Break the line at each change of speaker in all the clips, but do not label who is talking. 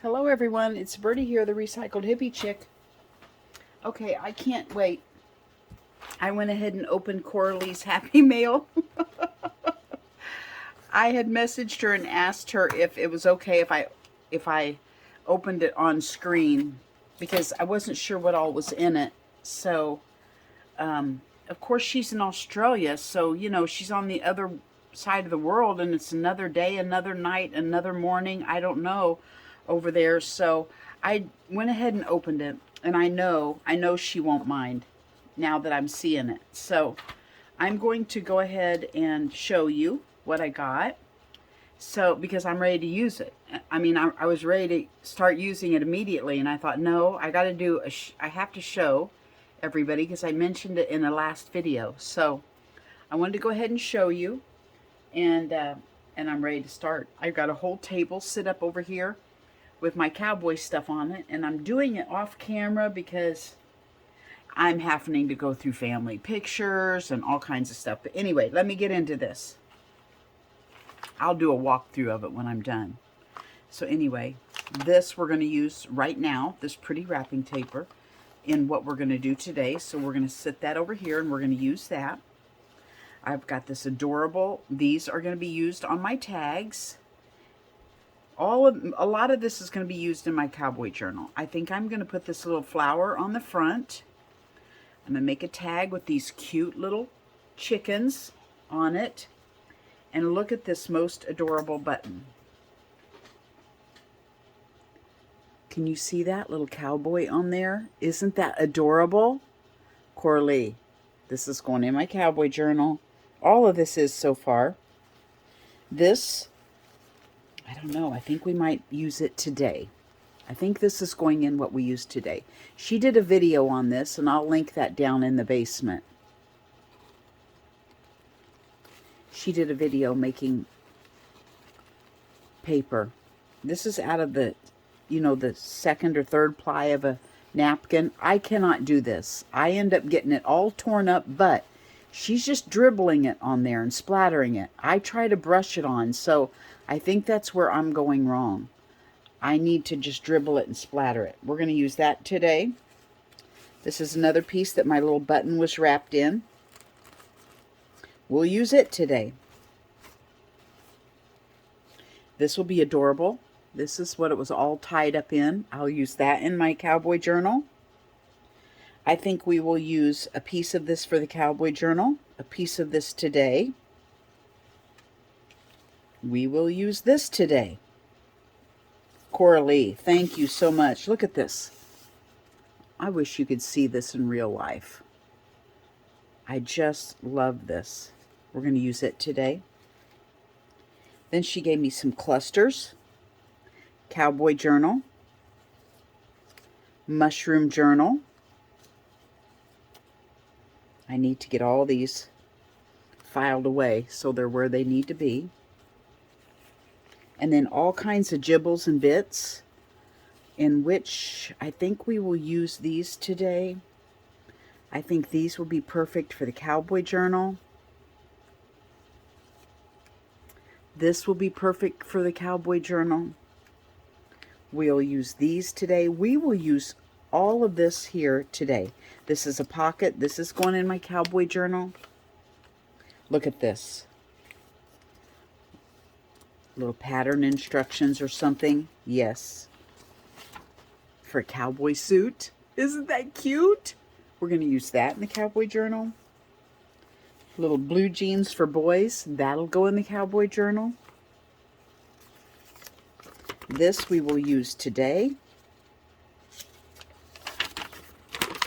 Hello everyone, it's Birdie here, the Recycled Hippie Chick. Okay, I can't wait. I went ahead and opened Coralie's Happy Mail. I had messaged her and asked her if it was okay if I opened it on screen because I wasn't sure what all was in it. So, of course she's in Australia, so you know she's on the other side of the world, and it's another day, another night, another morning. I don't know over there. So I went ahead and opened it, and I know she won't mind now that I'm seeing it. So I'm going to go ahead and show you what I got. So because I'm ready to use it. I mean, I was ready to start using it immediately, and I thought, no, I got to do I have to show everybody because I mentioned it in the last video. So I wanted to go ahead and show you, and I'm ready to start. I've got a whole table set up over here with my cowboy stuff on it, and I'm doing it off camera because I'm having to go through family pictures and all kinds of stuff. But anyway, let me get into this. I'll do a walkthrough of it when I'm done. So anyway, this we're going to use right now, this pretty wrapping paper, in what we're going to do today. So we're going to set that over here, and we're going to use that. I've got this adorable, these are going to be used on my tags. A lot of this is going to be used in my cowboy journal. I think I'm going to put this little flower on the front. I'm going to make a tag with these cute little chickens on it. And look at this most adorable button. Can you see that little cowboy on there? Isn't that adorable? Coralie. This is going in my cowboy journal. All of this is so far. This, I don't know, I think we might use it today. I think this is going in what we use today. She did a video on this, and I'll link that down in the basement. She did a video making paper. This is out of the, you know, the second or third ply of a napkin. I cannot do this. I end up getting it all torn up, but she's just dribbling it on there and splattering it. I try to brush it on, so I think that's where I'm going wrong. I need to just dribble it and splatter it. We're going to use that today. This is another piece that my little button was wrapped in. We'll use it today. This will be adorable. This is what it was all tied up in. I'll use that in my cowboy journal. I think we will use a piece of this for the cowboy journal, a piece of this today. We will use this today. Coralie, thank you so much. Look at this. I wish you could see this in real life. I just love this. We're going to use it today. Then she gave me some clusters. Cowboy journal. Mushroom journal. I need to get all these filed away so they're where they need to be. And then all kinds of gibbles and bits, in which I think we will use these today. I think these will be perfect for the cowboy journal. This will be perfect for the cowboy journal. We'll use these today. We will use all of this here today. This is a pocket. This is going in my cowboy journal. Look at this. Little pattern instructions or something. Yes. For a cowboy suit. Isn't that cute? We're going to use that in the cowboy journal. Little blue jeans for boys. That'll go in the cowboy journal. This we will use today.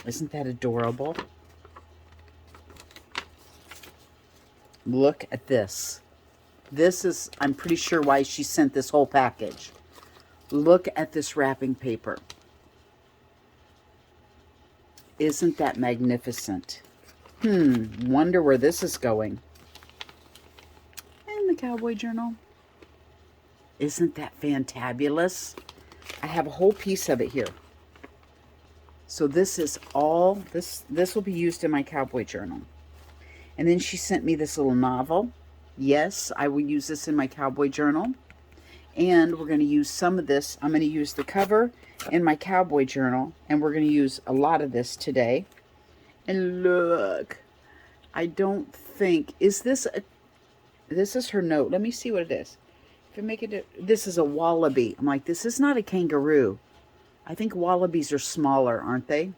Isn't that adorable? Look at this. This is, I'm pretty sure, why she sent this whole package. Look at this wrapping paper. Isn't that magnificent? Wonder where this is going. And the cowboy journal. Isn't that fantabulous? I have a whole piece of it here. So this is all, this will be used in my cowboy journal. And then she sent me this little novel. Yes, I will use this in my cowboy journal. And we're going to use some of this. I'm going to use the cover in my cowboy journal, and we're going to use a lot of this today. And look, I don't think, is this a, this is her note. Let me see what it is. If I make it, this is a wallaby. I'm like, this is not a kangaroo. I think wallabies are smaller, aren't they?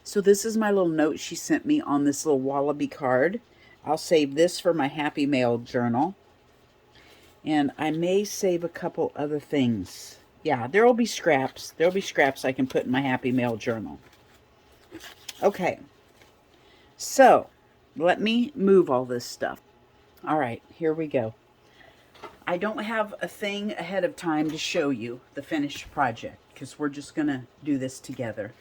So this is my little note she sent me on this little wallaby card. I'll save this for my Happy Mail journal. And I may save a couple other things. Yeah, there will be scraps. There will be scraps I can put in my Happy Mail journal. Okay. So, let me move all this stuff. All right, here we go. I don't have a thing ahead of time to show you the finished project because we're just going to do this together.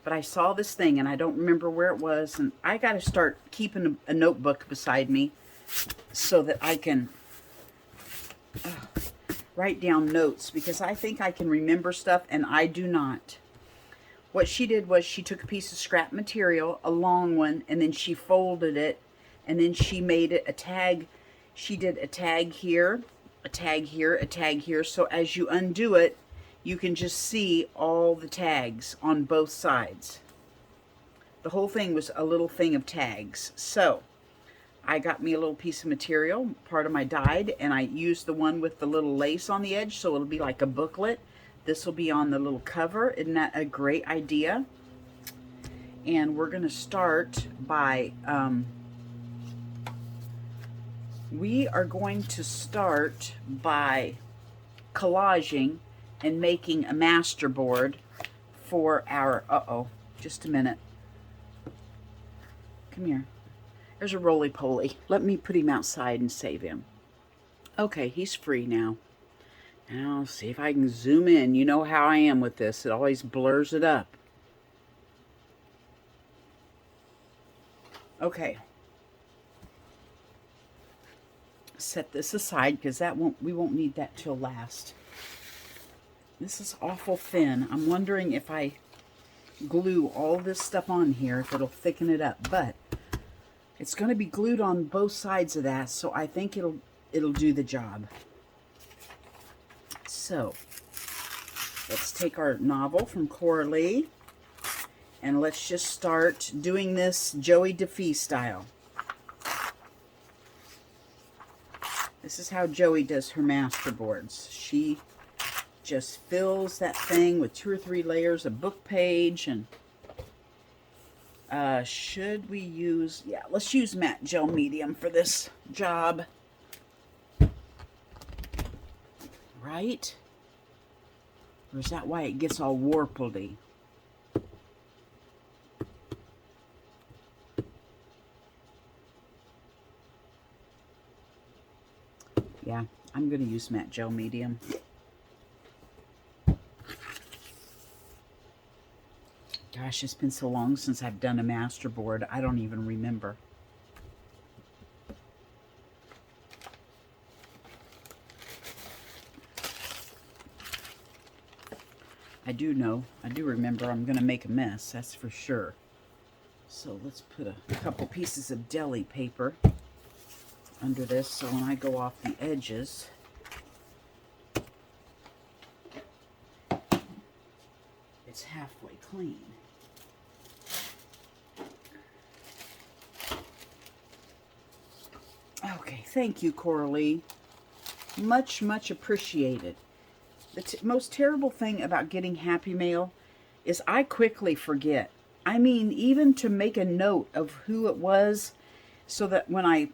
But I saw this thing and I don't remember where it was, and I got to start keeping a notebook beside me so that I can write down notes, because I think I can remember stuff and I do not. What she did was she took a piece of scrap material, a long one, and then she folded it, and then she made it a tag. She did a tag here, a tag here, a tag here. So as you undo it, you can just see all the tags on both sides. The whole thing was a little thing of tags. So I got me a little piece of material, part of my dyed, and I used the one with the little lace on the edge, so it'll be like a booklet. This will be on the little cover. Isn't that a great idea? And we're going to start by, we are going to start by collaging and making a masterboard for our, just a minute. Come here. There's a roly-poly. Let me put him outside and save him. Okay, he's free now. Now, see if I can zoom in. You know how I am with this. It always blurs it up. Okay. Set this aside because we won't need that till last. This is awful thin. I'm wondering if I glue all this stuff on here, if it'll thicken it up. But it's going to be glued on both sides of that, so I think it'll do the job. So, let's take our novel from Coralie, and let's just start doing this Joey DeFee style. This is how Joey does her masterboards. She just fills that thing with 2 or 3 layers of book page, and should we use, yeah, let's use matte gel medium for this job. Right? Or is that why it gets all warpledy? Yeah, I'm going to use matte gel medium. Gosh, it's been so long since I've done a masterboard, I don't even remember. I do remember I'm going to make a mess, that's for sure. So let's put a couple pieces of deli paper under this so when I go off the edges, it's halfway clean. Okay, thank you, Coralie. Much, much appreciated. The most terrible thing about getting Happy Mail is I quickly forget. I mean, even to make a note of who it was so that when I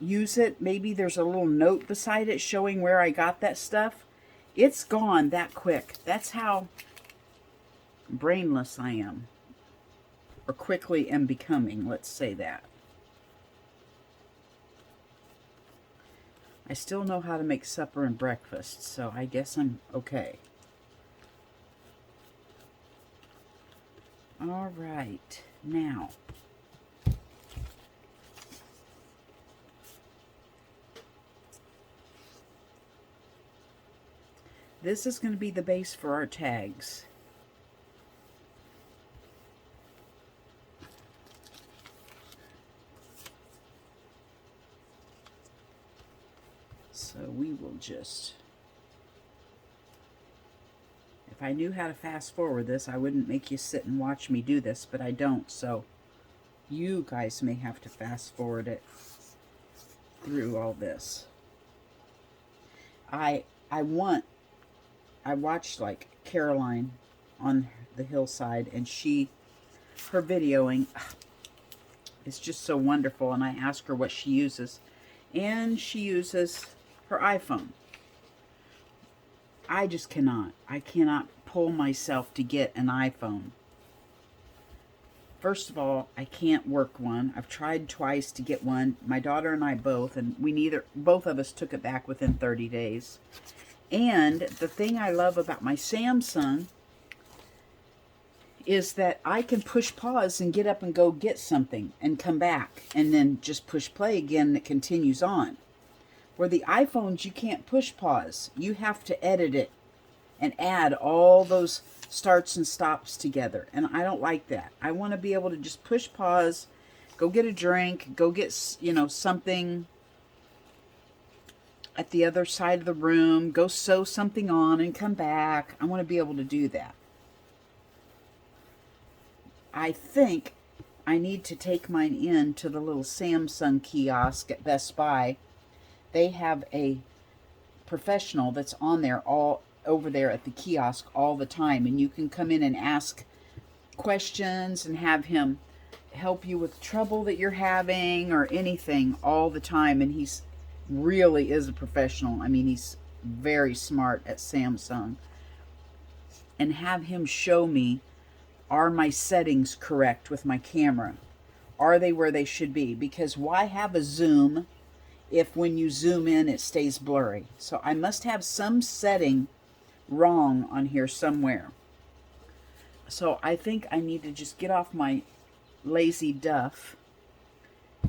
use it, maybe there's a little note beside it showing where I got that stuff. It's gone that quick. That's how brainless I am. Or quickly am becoming, let's say that. I still know how to make supper and breakfast, so I guess I'm okay. All right, now. This is going to be the base for our tags. So we will just If I knew how to fast forward this, I wouldn't make you sit and watch me do this, but I don't, so you guys may have to fast forward it through all this. I watched like Caroline on the hillside, and her videoing is just so wonderful, and I ask her what she uses, and she uses her iPhone. I just cannot. I cannot pull myself to get an iPhone. First of all, I can't work one. I've tried twice to get one. My daughter and I both, and both of us took it back within 30 days. And the thing I love about my Samsung is that I can push pause and get up and go get something and come back and then just push play again and it continues on. Where the iPhones, you can't push pause. You have to edit it and add all those starts and stops together. And I don't like that. I want to be able to just push pause, go get a drink, go get, something at the other side of the room, go sew something on and come back. I want to be able to do that. I think I need to take mine in to the little Samsung kiosk at Best Buy. They have a professional that's on there over there at the kiosk all the time, and you can come in and ask questions and have him help you with trouble that you're having or anything all the time. And he's really is a professional. I mean, he's very smart at Samsung. And have him show me, are my settings correct with my camera? Are they where they should be? Because why have a zoom if when you zoom in it stays blurry? So I must have some setting wrong on here somewhere. So I think I need to just get off my lazy duff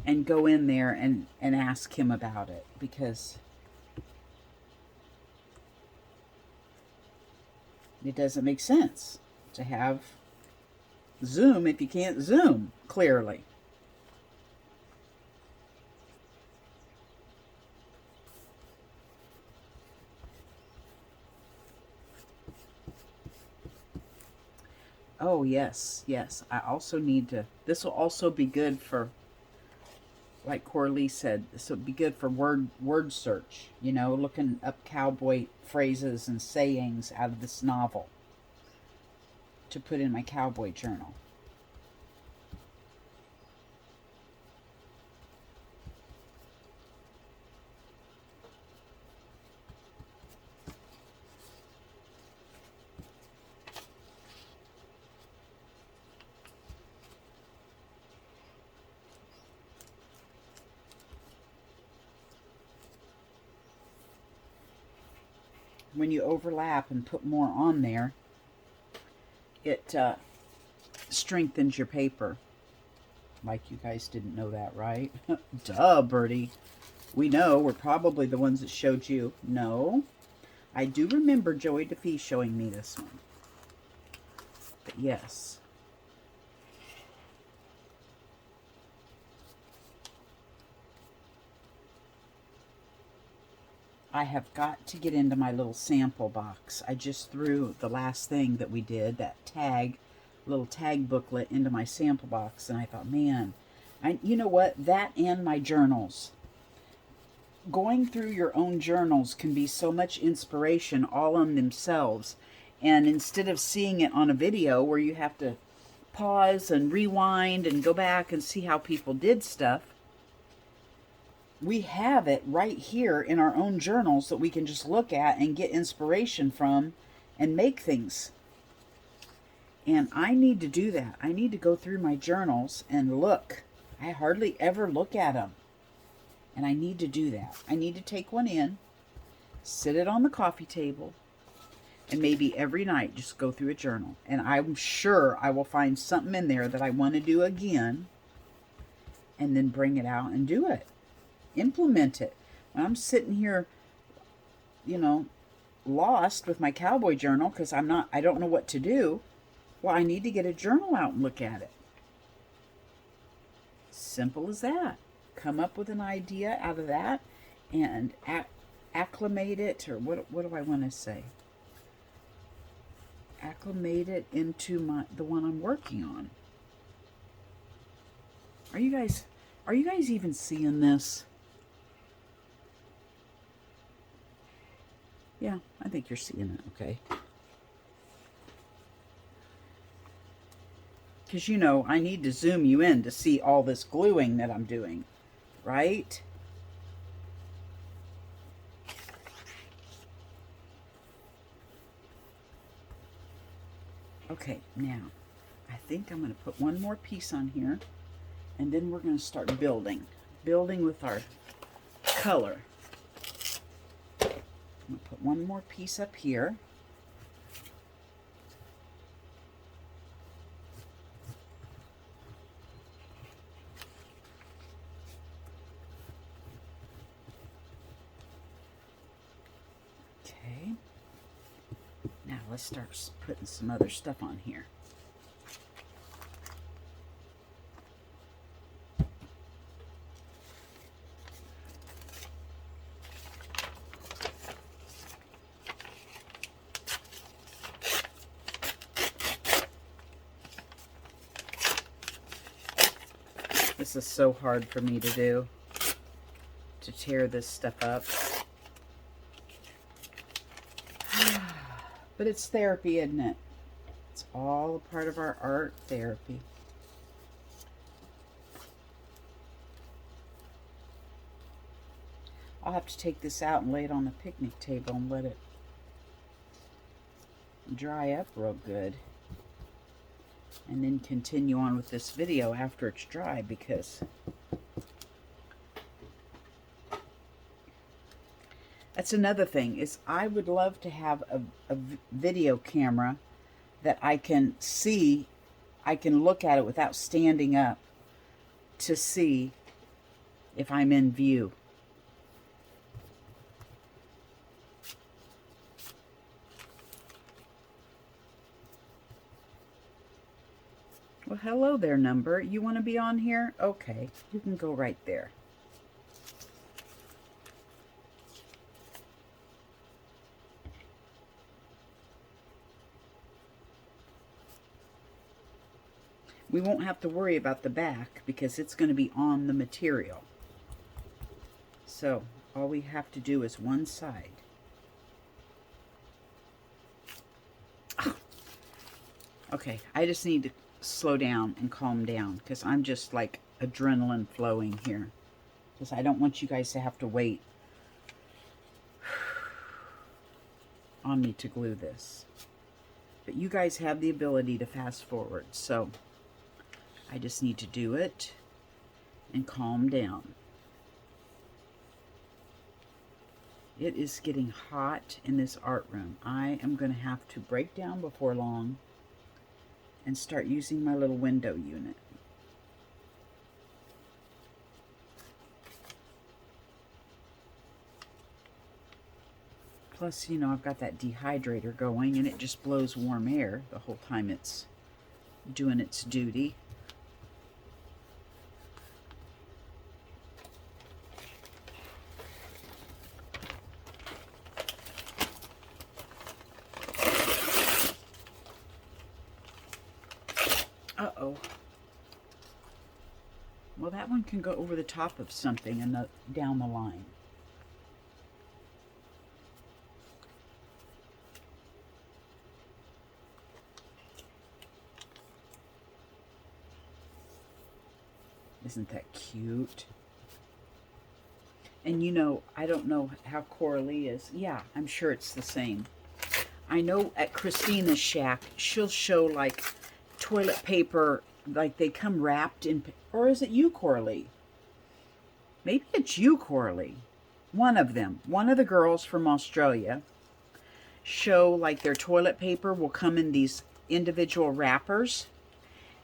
and go in there and ask him about it, because it doesn't make sense to have zoom if you can't zoom clearly. Oh, yes, yes. I also need to, this will also be good for, like Coralie said, this will be good for word search, looking up cowboy phrases and sayings out of this novel to put in my cowboy journal. When you overlap and put more on there, it strengthens your paper. Like you guys didn't know that, right? Duh, Birdie. We know. We're probably the ones that showed you. No. I do remember Joey DeFee showing me this one. But yes. I have got to get into my little sample box. I just threw the last thing that we did, that little tag booklet, into my sample box, and I thought, man, you know what? That and my journals. Going through your own journals can be so much inspiration all on themselves. And instead of seeing it on a video where you have to pause and rewind and go back and see how people did stuff, we have it right here in our own journals that we can just look at and get inspiration from and make things. And I need to do that. I need to go through my journals and look. I hardly ever look at them. And I need to do that. I need to take one in, sit it on the coffee table, and maybe every night just go through a journal. And I'm sure I will find something in there that I want to do again, and then bring it out and do it. Implement it. When I'm sitting here, lost with my cowboy journal because I don't know what to do, well, I need to get a journal out and look at it. Simple as that. Come up with an idea out of that and acclimate it, or what do I want to say? acclimated into the one I'm working on. Are you guys even seeing this? Yeah, I think you're seeing it, okay. Because, you know, I need to zoom you in to see all this gluing that I'm doing, right? Okay, now, I think I'm going to put one more piece on here, and then we're going to start building with our color. I'm going to put one more piece up here. Okay. Now let's start putting some other stuff on here. This is so hard for me to do, to tear this stuff up. But it's therapy, isn't it? It's all a part of our art therapy. I'll have to take this out and lay it on the picnic table and let it dry up real good. And then continue on with this video after it's dry, because that's another thing, is I would love to have a video camera that I can see, I can look at it without standing up to see if I'm in view. Well, hello there, number. You want to be on here? Okay, you can go right there. We won't have to worry about the back because it's going to be on the material. So all we have to do is one side. Okay, I just need to slow down and calm down because I'm just like adrenaline flowing here, because I don't want you guys to have to wait on me to glue this. But you guys have the ability to fast forward, so I just need to do it and calm down. It is getting hot in this art room. I am going to have to break down before long and start using my little window unit. Plus, you know, I've got that dehydrator going and it just blows warm air the whole time it's doing its duty. Uh-oh. Well, that one can go over the top of something and down the line. Isn't that cute? And you know, I don't know how Coralie is. Yeah, I'm sure it's the same. I know at Christina's shack, she'll show like toilet paper, like they come wrapped in, or is it you, Coralie? Maybe it's you, Coralie. One of them, one of the girls from Australia, show like their toilet paper will come in these individual wrappers,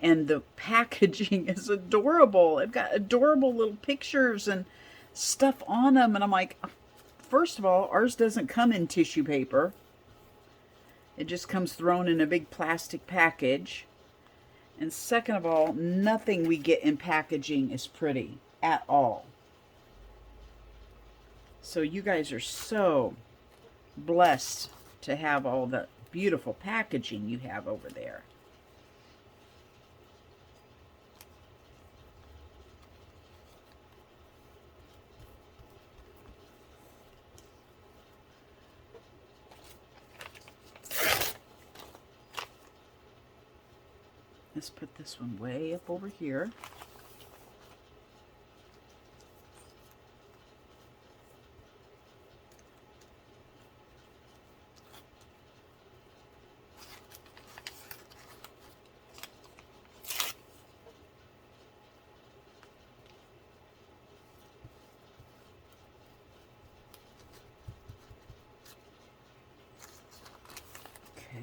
and the packaging is adorable. They've got adorable little pictures and stuff on them, and I'm like, first of all, ours doesn't come in tissue paper. It just comes thrown in a big plastic package. And second of all, nothing we get in packaging is pretty at all. So you guys are so blessed to have all the beautiful packaging you have over there. Let's put this one way up over here.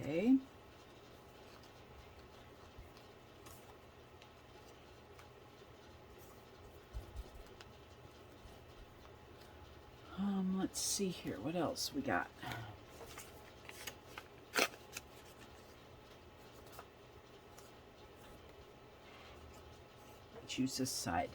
Okay. Let's see here. What else we got? Let's use this side.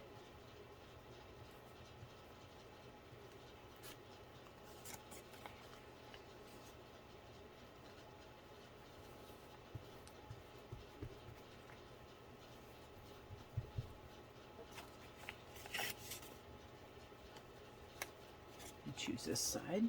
Choose this side.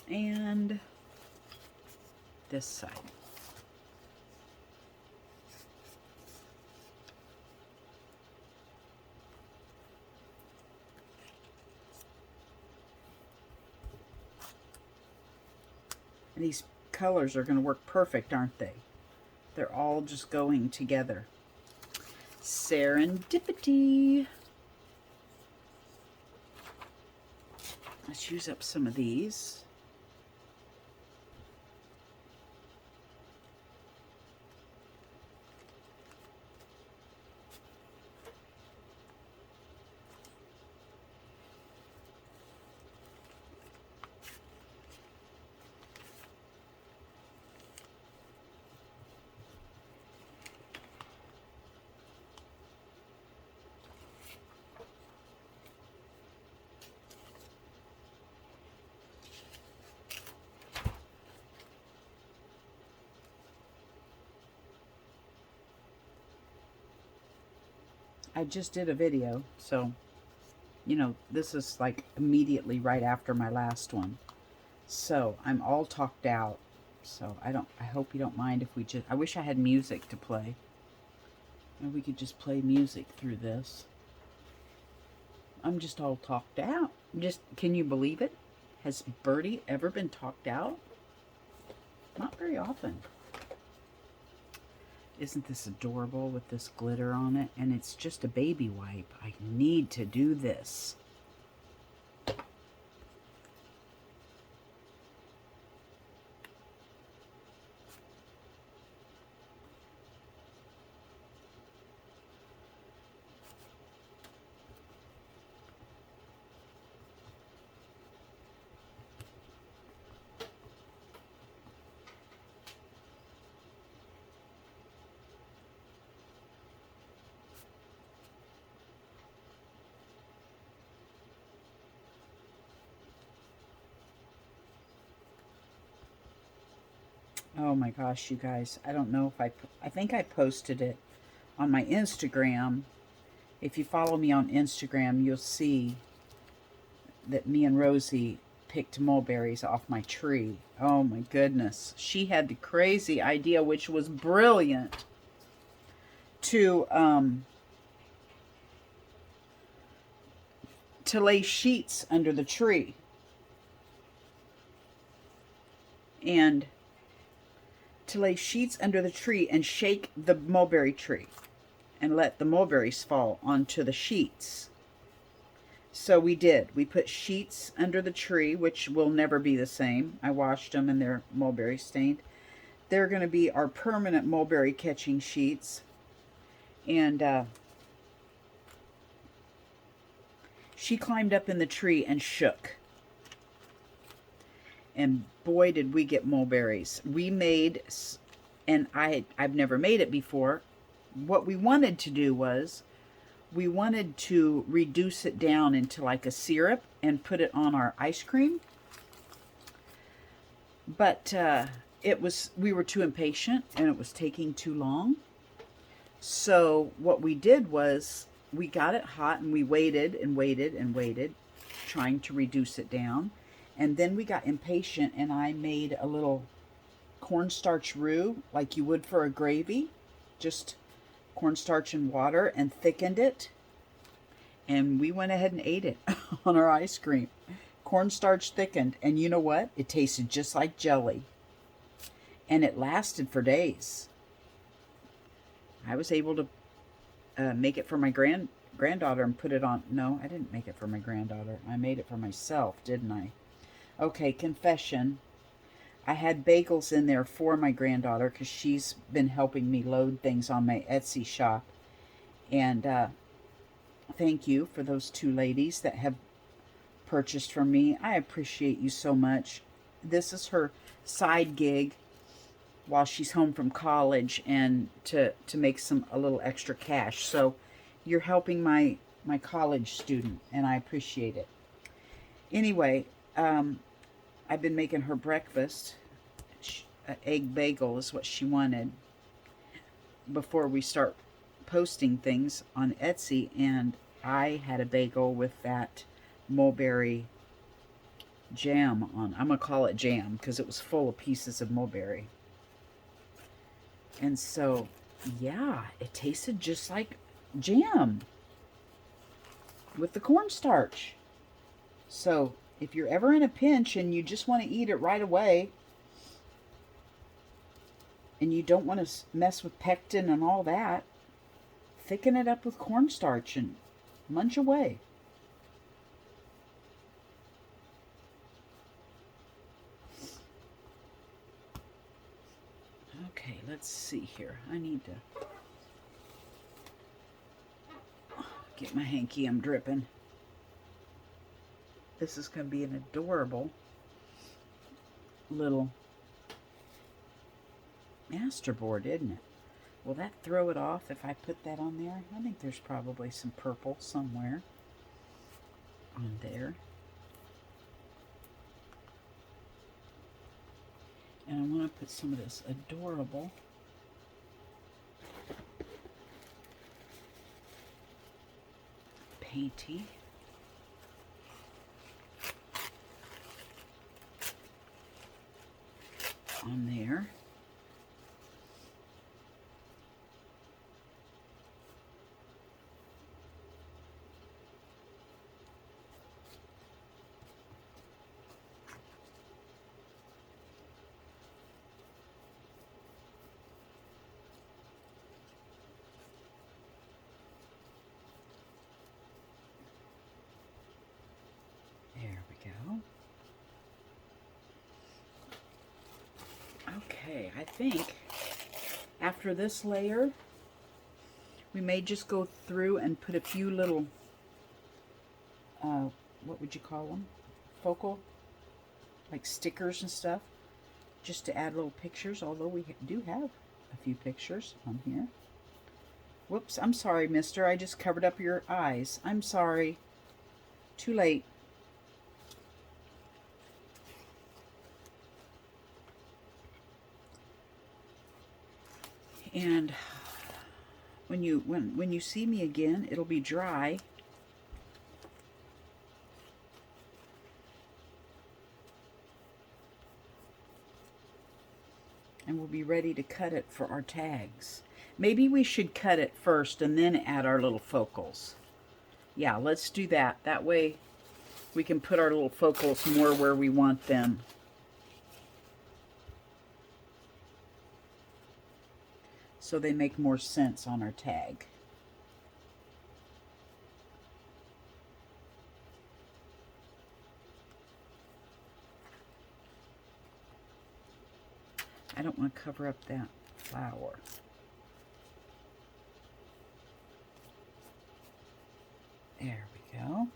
And this side. And these colors are going to work perfect, aren't they? They're all just going together. Serendipity. Let's use up some of these. I just did a video, so, you know, this is like immediately right after my last one. So I'm all talked out. So I hope you don't mind if we just, I wish I had music to play. And we could just play music through this. I'm just all talked out. Just, can you believe it? Has Birdie ever been talked out? Not very often. Isn't this adorable with this glitter on it? And it's just a baby wipe. I need to do this. Oh my gosh, you guys. I don't know if I think I posted it on my Instagram. If you follow me on Instagram, you'll see that me and Rosie picked mulberries off my tree. Oh my goodness. She had the crazy idea, which was brilliant, to lay sheets under the tree. And to lay sheets under the tree and shake the mulberry tree and let the mulberries fall onto the sheets. So we did. We put sheets under the tree, which will never be the same. I washed them and they're mulberry stained. They're going to be our permanent mulberry catching sheets. And she climbed up in the tree and shook. and boy, did we get mulberries. We made, and I've never made it before. What we wanted to do was, we wanted to reduce it down into like a syrup and put it on our ice cream. But we were too impatient and it was taking too long. So what we did was we got it hot and we waited and waited and waited, trying to reduce it down. And then we got impatient and I made a little cornstarch roux like you would for a gravy. Just cornstarch and water, and thickened it. And we went ahead and ate it on our ice cream. Cornstarch thickened. And you know what? It tasted just like jelly. And it lasted for days. I was able to make it for my granddaughter and put it on. No, I didn't make it for my granddaughter. I made it for myself, didn't I? Okay, confession. I had bagels in there for my granddaughter because she's been helping me load things on my Etsy shop. And thank you for those 2 ladies that have purchased from me. I appreciate you so much. This is her side gig while she's home from college, and to make a little extra cash. So you're helping my college student, and I appreciate it. Anyway, I've been making her breakfast. Egg bagel is what she wanted before we start posting things on Etsy, and I had a bagel with that mulberry jam on. I'm going to call it jam because it was full of pieces of mulberry. And so, yeah, it tasted just like jam with the cornstarch. So, if you're ever in a pinch and you just want to eat it right away, and you don't want to mess with pectin and all that, thicken it up with cornstarch and munch away. Okay, let's see here. I need to get my hanky. I'm dripping. This is going to be an adorable little masterboard, isn't it? Will that throw it off if I put that on there? I think there's probably some purple somewhere on there. And I want to put some of this adorable painty on there. Okay, I think after this layer, we may just go through and put a few little, what would you call them? Focal, like stickers and stuff, just to add little pictures, although we do have a few pictures on here. Whoops, I'm sorry, mister. I just covered up your eyes. I'm sorry. Too late. And when you see me again, it'll be dry. And we'll be ready to cut it for our tags. Maybe we should cut it first and then add our little focals. Yeah, let's do that. That way we can put our little focals more where we want them. So they make more sense on our tag. I don't want to cover up that flower. There we go.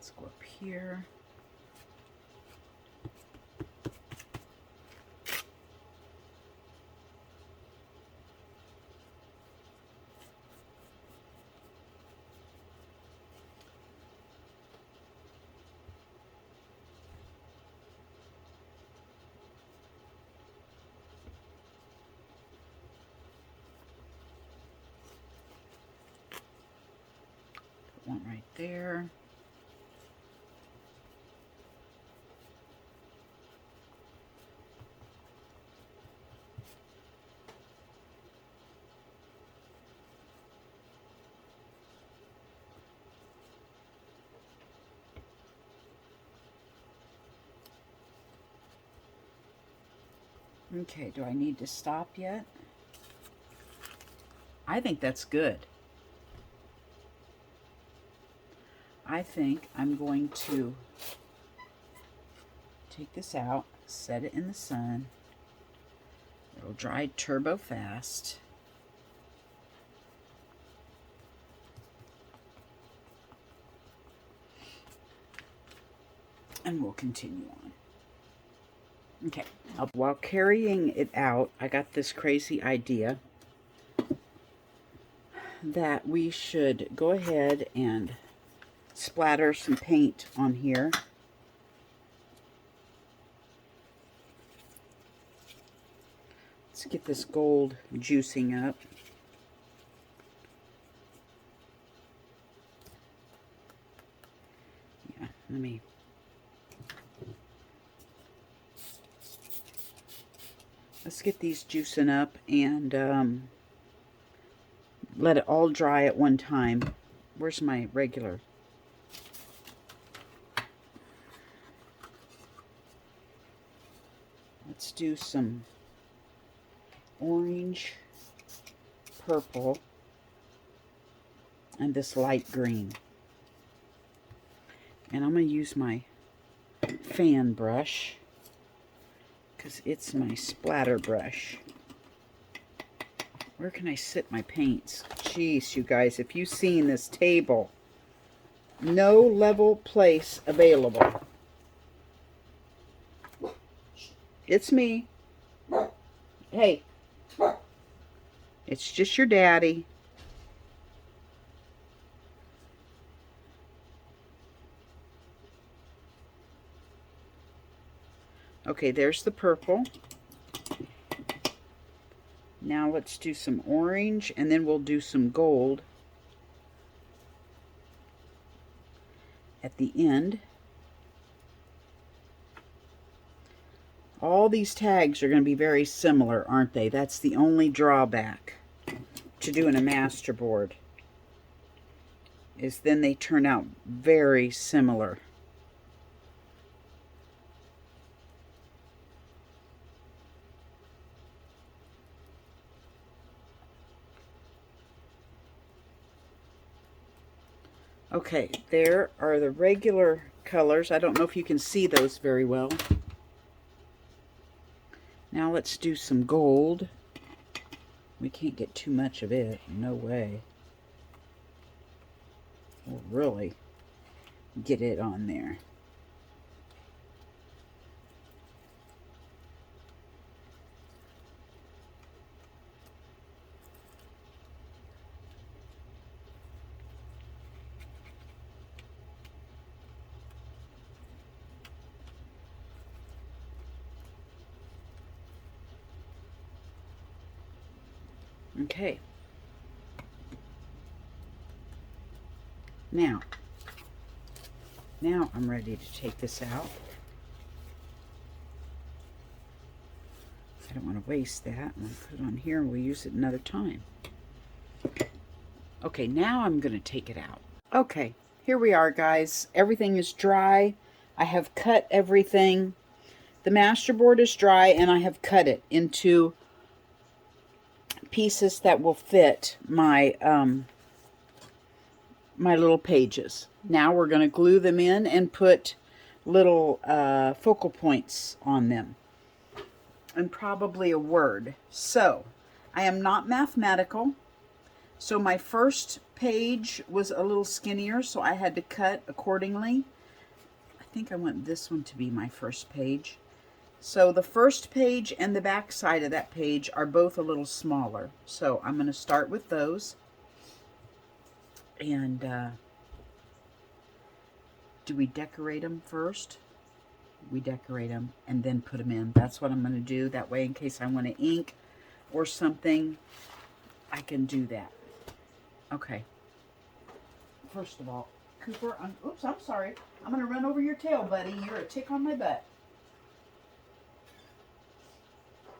Let's go up here. One right there. Okay, do I need to stop yet? I think that's good. I think I'm going to take this out, set it in the sun. It'll dry turbo fast. And we'll continue on. Okay, while carrying it out, I got this crazy idea that we should go ahead and splatter some paint on here. Let's get this gold juicing up. Yeah, let's get these juicing up and let it all dry at one time. Where's my regular? Let's do some orange, purple, and this light green. And I'm going to use my fan brush because it's my splatter brush. Where can I sit my paints? Jeez, you guys, if you've seen this table, no level place available. It's me. Hey. It's just your daddy. Okay, there's the purple. Now let's do some orange, and then we'll do some gold at the end. All these tags are going to be very similar, aren't they? That's the only drawback to doing a masterboard, is then they turn out very similar. Okay, there are the regular colors. I don't know if you can see those very well. Now let's do some gold. We can't get too much of it. No way. We'll really get it on there. Okay. Now I'm ready to take this out. I don't want to waste that. I'm going to put it on here and we'll use it another time. Okay, now I'm going to take it out. Okay, here we are, guys. Everything is dry. I have cut everything. The masterboard is dry and I have cut it into pieces that will fit my my little pages. Now we're going to glue them in and put little focal points on them, and probably a word. So I am not mathematical, so my first page was a little skinnier, so I had to cut accordingly. think I want this one to be my first page. So the first page and the back side of that page are both a little smaller. So I'm going to start with those. And do we decorate them first? We decorate them and then put them in. That's what I'm going to do. That way, in case I want to ink or something, I can do that. Okay. First of all, Cooper, oops, I'm sorry. I'm going to run over your tail, buddy. You're a tick on my butt.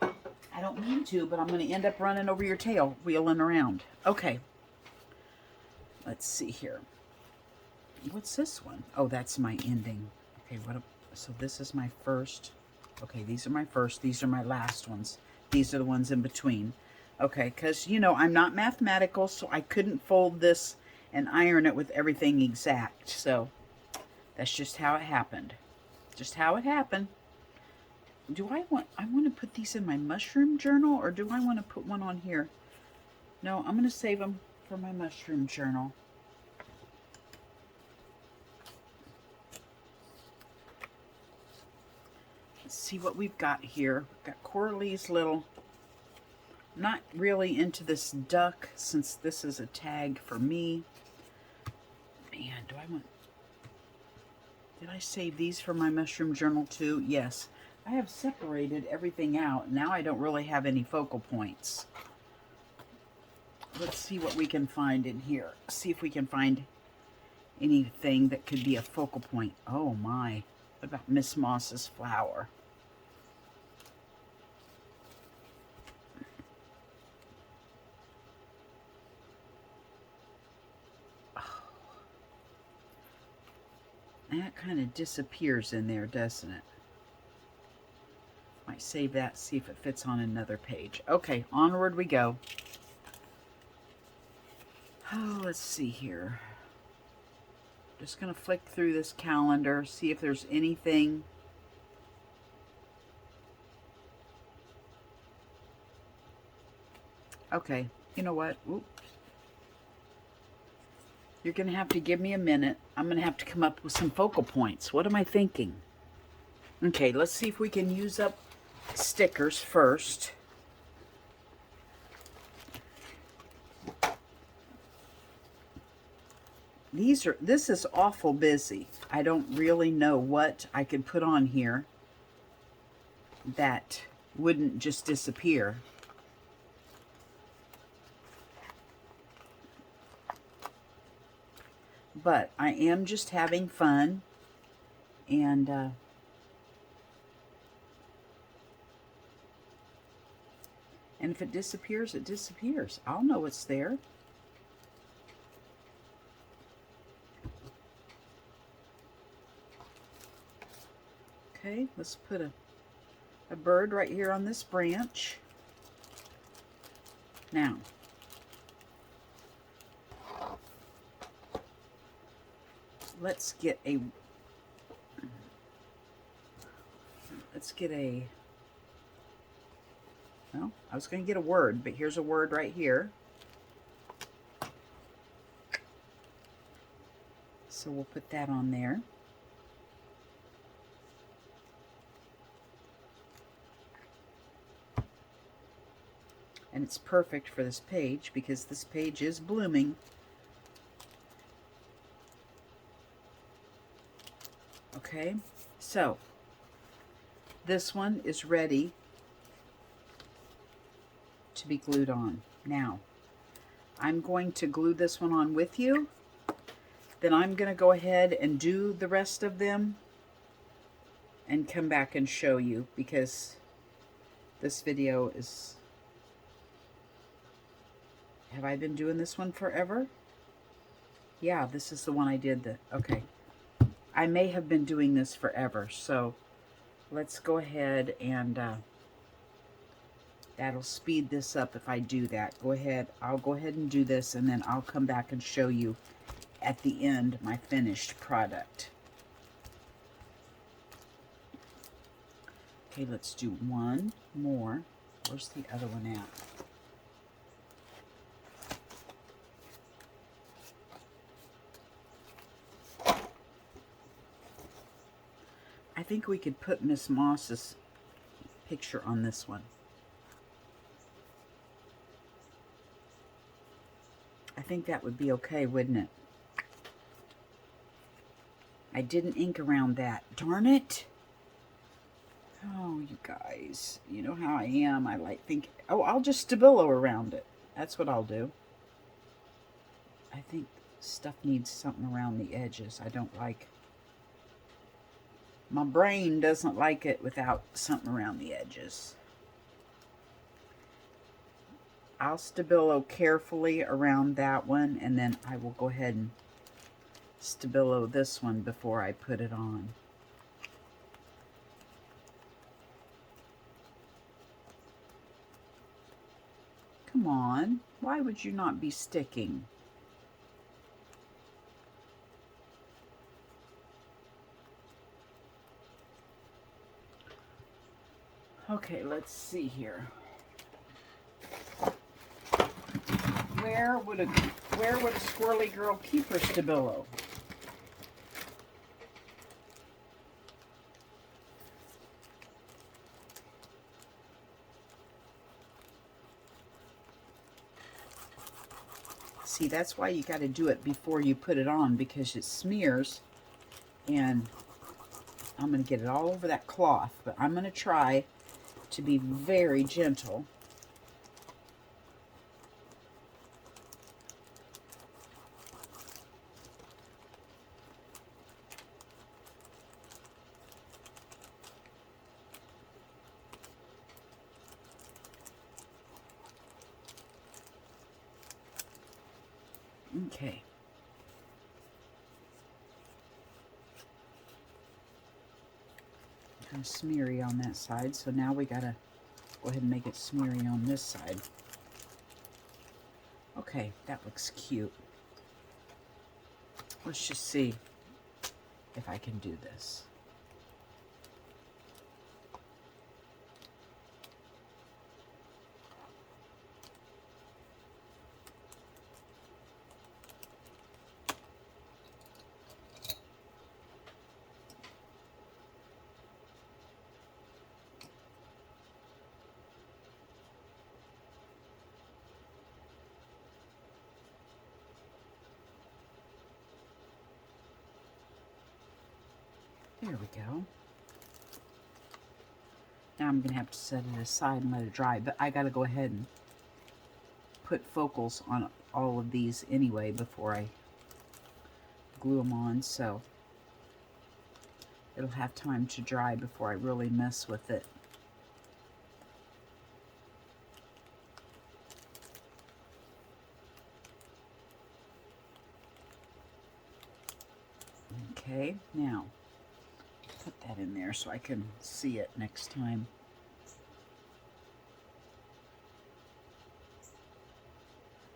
I don't mean to, but I'm going to end up running over your tail, wheeling around. Okay. Let's see here. What's this one? Oh, that's my ending. Okay, so this is my first. Okay, these are my first. These are my last ones. These are the ones in between. Okay, because, you know, I'm not mathematical, so I couldn't fold this and iron it with everything exact. So that's just how it happened. Just how it happened. Do I want to put these in my mushroom journal, or do I want to put one on here? No, I'm going to save them for my mushroom journal. Let's see what we've got here. We've got Coralie's little, not really into this duck since this is a tag for me. Man, did I save these for my mushroom journal too? Yes. I have separated everything out. Now I don't really have any focal points. Let's see what we can find in here. See if we can find anything that could be a focal point. Oh my. What about Miss Moss's flower? Oh. That kind of disappears in there, doesn't it? Might save that, see if it fits on another page. Okay, onward we go. Oh, let's see here. Just going to flick through this calendar, see if there's anything. Okay, you know what? Oop. You're going to have to give me a minute. I'm going to have to come up with some focal points. What am I thinking? Okay, let's see if we can use up stickers first. This is awful busy. I don't really know what I could put on here that wouldn't just disappear. But I am just having fun, and if it disappears, it disappears. I'll know it's there. Okay, let's put a bird right here on this branch. Now, let's get a well, I was going to get a word, but here's a word right here. So we'll put that on there. And it's perfect for this page because this page is blooming. Okay, so this one is ready to be glued on. Now, I'm going to glue this one on with you. Then I'm going to go ahead and do the rest of them and come back and show you, because this video is... Have I been doing this one forever? Yeah, this is the one I did. Okay. I may have been doing this forever, so let's go ahead and that'll speed this up if I do that. Go ahead. I'll go ahead and do this, and then I'll come back and show you at the end my finished product. Okay, let's do one more. Where's the other one at? I think we could put Miss Moss's picture on this one. I think that would be okay, wouldn't it? I didn't ink around that. Darn it. Oh, you guys. You know how I am. I like think, oh, I'll just Stabillo around it. That's what I'll do. I think stuff needs something around the edges. I don't like, my brain doesn't like it without something around the edges. I'll Stabillo carefully around that one, and then I will go ahead and Stabillo this one before I put it on. Come on, why would you not be sticking? Okay, let's see here. Where would a squirrely girl keep her Stabillo? See, that's why you got to do it before you put it on, because it smears, and I'm going to get it all over that cloth, but I'm going to try to be very gentle. Okay. Kind of smeary on that side, so now we gotta go ahead and make it smeary on this side. Okay, that looks cute. Let's just see if I can do this. There we go. Now I'm going to have to set it aside and let it dry, but I got to go ahead and put focals on all of these anyway before I glue them on, so it'll have time to dry before I really mess with it. Okay, now put that in there so I can see it next time.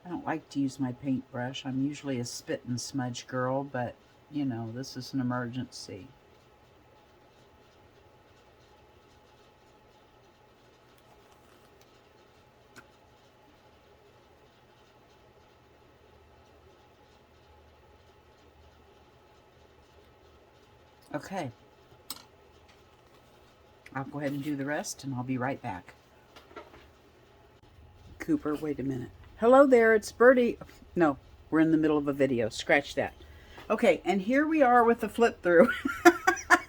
I don't like to use my paintbrush. I'm usually a spit and smudge girl, but you know, this is an emergency. Okay. I'll go ahead and do the rest, and I'll be right back. Cooper, wait a minute. Hello there, it's Birdie. No, we're in the middle of a video. Scratch that. Okay, and here we are with the flip through.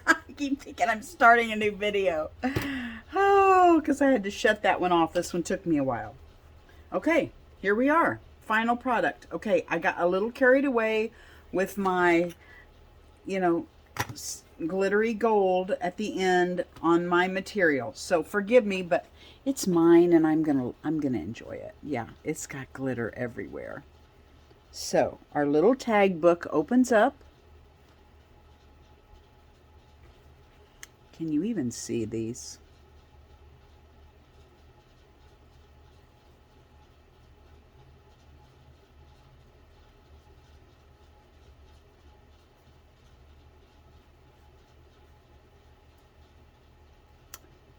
I keep thinking I'm starting a new video. Oh, because I had to shut that one off. This one took me a while. Okay, here we are. Final product. Okay, I got a little carried away with my, you know, glittery gold at the end on my material, so forgive me, but it's mine and I'm gonna enjoy it. Yeah, it's got glitter everywhere. So our little tag book opens up. Can you even see these?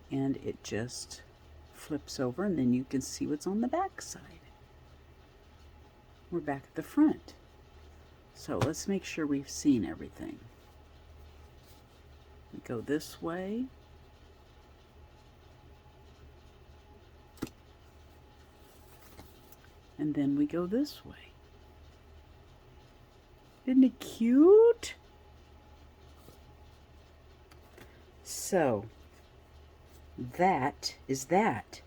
And it just flips over, and then you can see what's on the back side. We're back at the front. So let's make sure we've seen everything. We go this way. And then we go this way. Isn't it cute? So, that is that.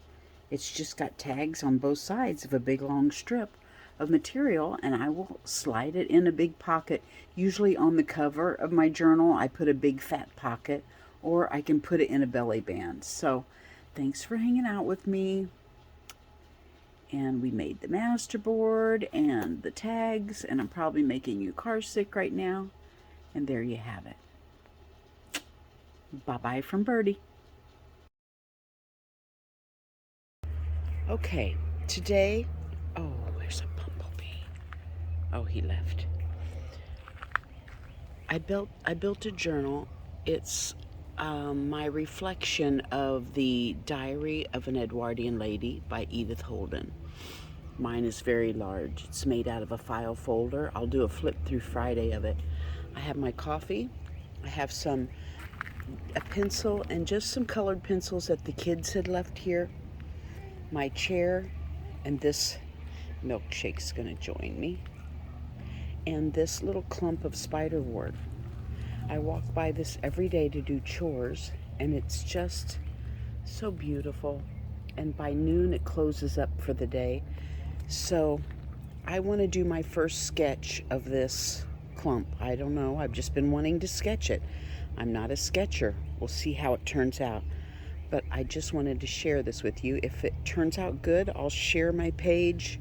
It's just got tags on both sides of a big long strip of material, and I will slide it in a big pocket. Usually on the cover of my journal, I put a big fat pocket, or I can put it in a belly band. So, thanks for hanging out with me. And we made the masterboard and the tags, and I'm probably making you car sick right now. And there you have it. Bye-bye from Birdie. Okay, today, oh, there's a bumblebee. Oh, he left. I built a journal. It's my reflection of the Diary of an Edwardian Lady by Edith Holden. Mine is very large. It's made out of a file folder. I'll do a flip through Friday of it. I have my coffee. I have a pencil and just some colored pencils that the kids had left here. My chair, and this milkshake's gonna join me. And this little clump of spiderwort. I walk by this every day to do chores, and it's just so beautiful. And by noon it closes up for the day. So I want to do my first sketch of this clump. I don't know, I've just been wanting to sketch it. I'm not a sketcher. We'll see how it turns out. But I just wanted to share this with you. If it turns out good, I'll share my page.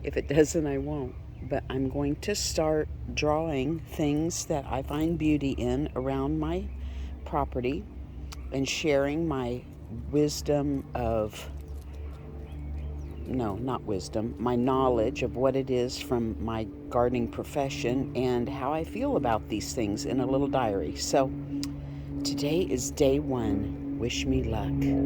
If it doesn't, I won't. But I'm going to start drawing things that I find beauty in around my property and sharing my wisdom of, no, not wisdom, my knowledge of what it is from my gardening profession and how I feel about these things in a little diary. So today is day 1. Wish me luck.